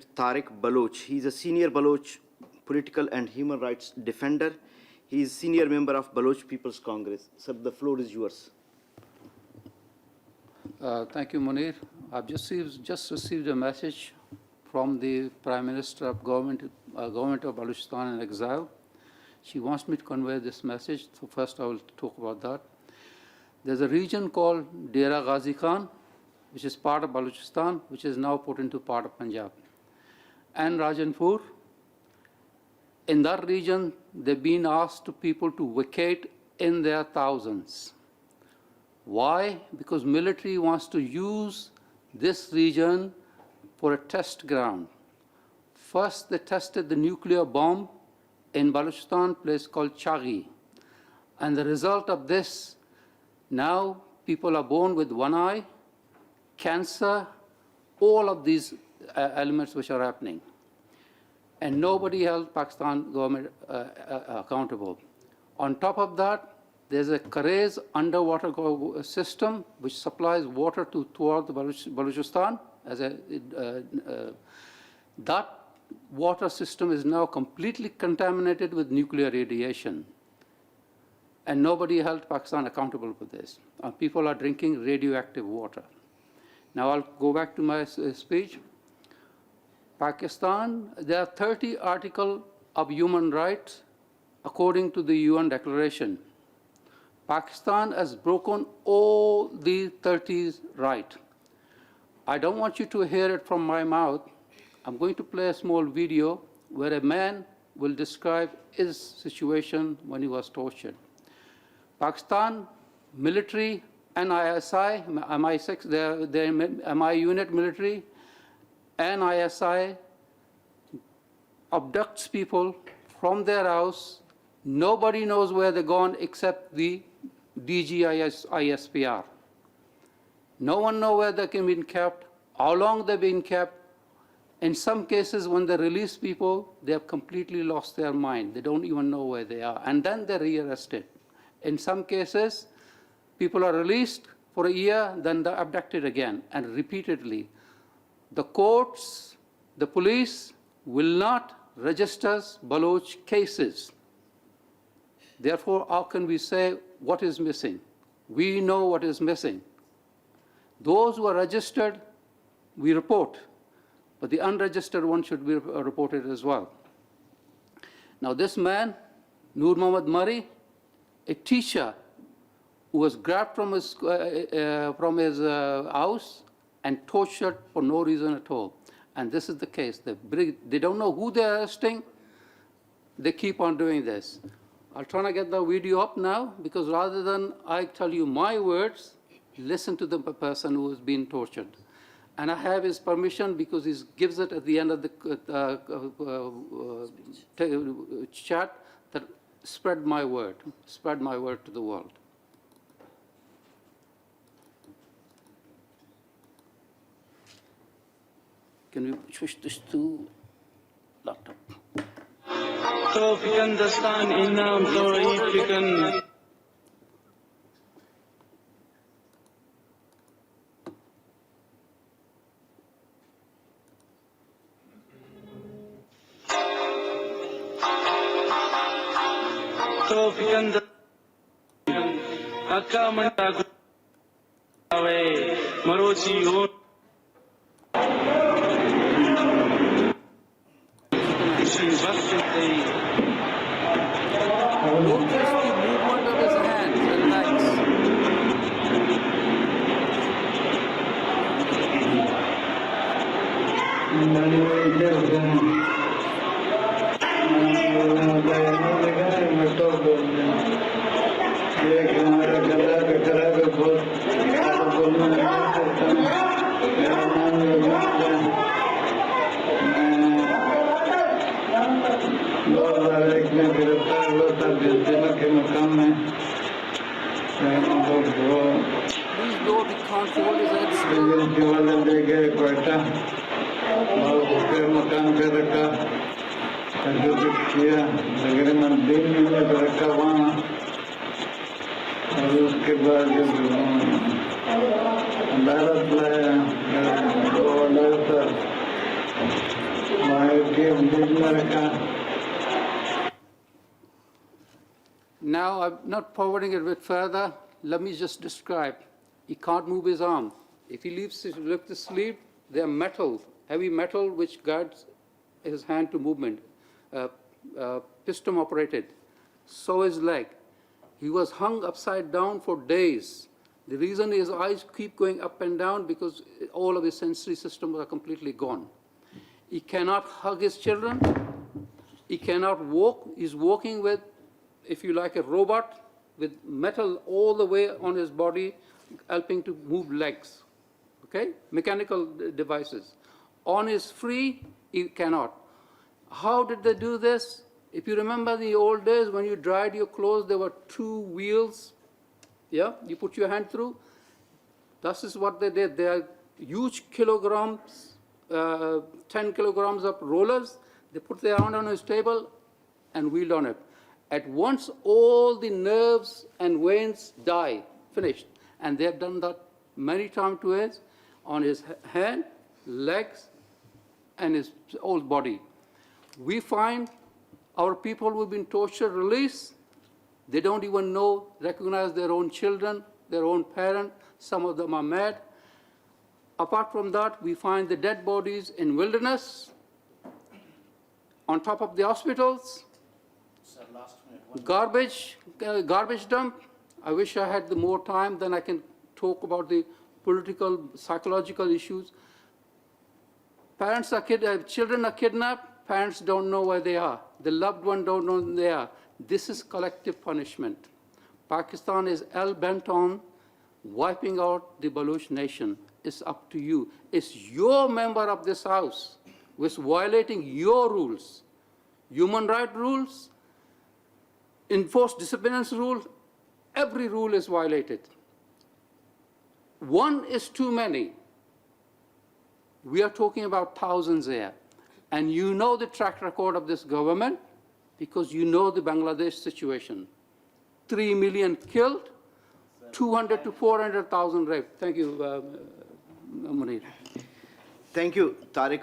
Tariq BALOCH. He's a senior Baloch political and human rights defender. He is senior member of Baloch People's Congress. Sir, the floor is yours. Thank you, Munir. I've just received a message from the Prime Minister of government of Balochistan in exile. She wants me to convey this message, so first I will talk about that. There's a region called Dera Ghazi Khan, which is part of Balochistan, which is now put into part of Punjab. And Rajanpur, in that region, they've been asked people to vacate in their thousands. Why? Because military wants to use this region for a test ground. First, they tested the nuclear bomb in Balochistan, place called Chaghi. And the result of this, now people are born with one eye, cancer, all of these elements which are happening. And nobody held Pakistan government accountable. On top of that, there's a Karez underwater system which supplies water toward the Balochistan. That water system is now completely contaminated with nuclear radiation. And nobody held Pakistan accountable for this. People are drinking radioactive water. Now I'll go back to my speech. Pakistan, there are 30 articles of human rights according to the UN Declaration. Pakistan has broken all the 30 rights. I don't want you to hear it from my mouth. I'm going to play a small video where a man will describe his situation when he was tortured. Pakistan military and ISI, MI unit military, and ISI abducts people from their house. Nobody knows where they're gone except the ISPR. No one knows where they've been kept, how long they've been kept. In some cases, when they release people, they have completely lost their mind. They don't even know where they are. And then they're rearrested. In some cases, people are released for a year, then they're abducted again, and repeatedly. The courts, the police will not register Baloch cases. Therefore, how can we say what is missing? We know what is missing. Those who are registered, we report, but the unregistered one should be reported as well. Now this man, Nur Muhammad Murray, a teacher who was grabbed from his house and tortured for no reason at all. And this is the case. They don't know who they're arresting. They keep on doing this. I'll try to get the video up now, because rather than I tell you my words, listen to the person who has been tortured. And I have his permission because he gives it at the end of the chat that spread my word to the world. Can we switch this to laptop? So if you can understand Inam Tori, if you can. So if you can understand, Akka Manta Gutawe, Marochi Ho. Notice the movement of his hands and legs. Please know the control is at अदालत लाया, ಬಗ್ಗೆ ಒಂದೆಲ್ಲರಕ Now, I'm not forwarding it a bit further. Let me just describe. He can't move his arm. If he lifts his sleeve, they're metal, heavy metal, which guides his hand to movement, piston operated. So his leg. He was hung upside down for days. The reason his eyes keep going up and down because all of his sensory systems are completely gone. He cannot hug his children. He cannot walk. He's walking with, if you like, a robot with metal all the way on his body, helping to move legs, okay? Mechanical devices. On his free, he cannot. How did they do this? If you remember the old days when you dried your clothes, there were 2 wheels, yeah? You put your hand through. This is what they did. They are huge kilograms, 10 kilograms of rollers. They put their hand on his table and wheeled on it. At once, all the nerves and veins die, finished. And they have done that many times to us on his hand, legs, and his whole body. We find our people who have been tortured released. They don't even know, recognize their own children, their own parents. Some of them are mad. Apart from that, we find the dead bodies in wilderness, on top of the hospitals, garbage dump. I wish I had the more time, then I can talk about the political, psychological issues. Children are kidnapped, parents don't know where they are. The loved one don't know where they are. This is collective punishment. Pakistan is hell-bent on wiping out the Baloch nation. It's up to you. It's your member of this house who is violating your rules, human rights rules, enforced disciplinary rule. Every rule is violated. One is too many. We are talking about thousands here. And you know the track record of this government because you know the Bangladesh situation. 3 million killed, 200 to 400,000 raped. Thank you, Munir. Thank you, Tariq.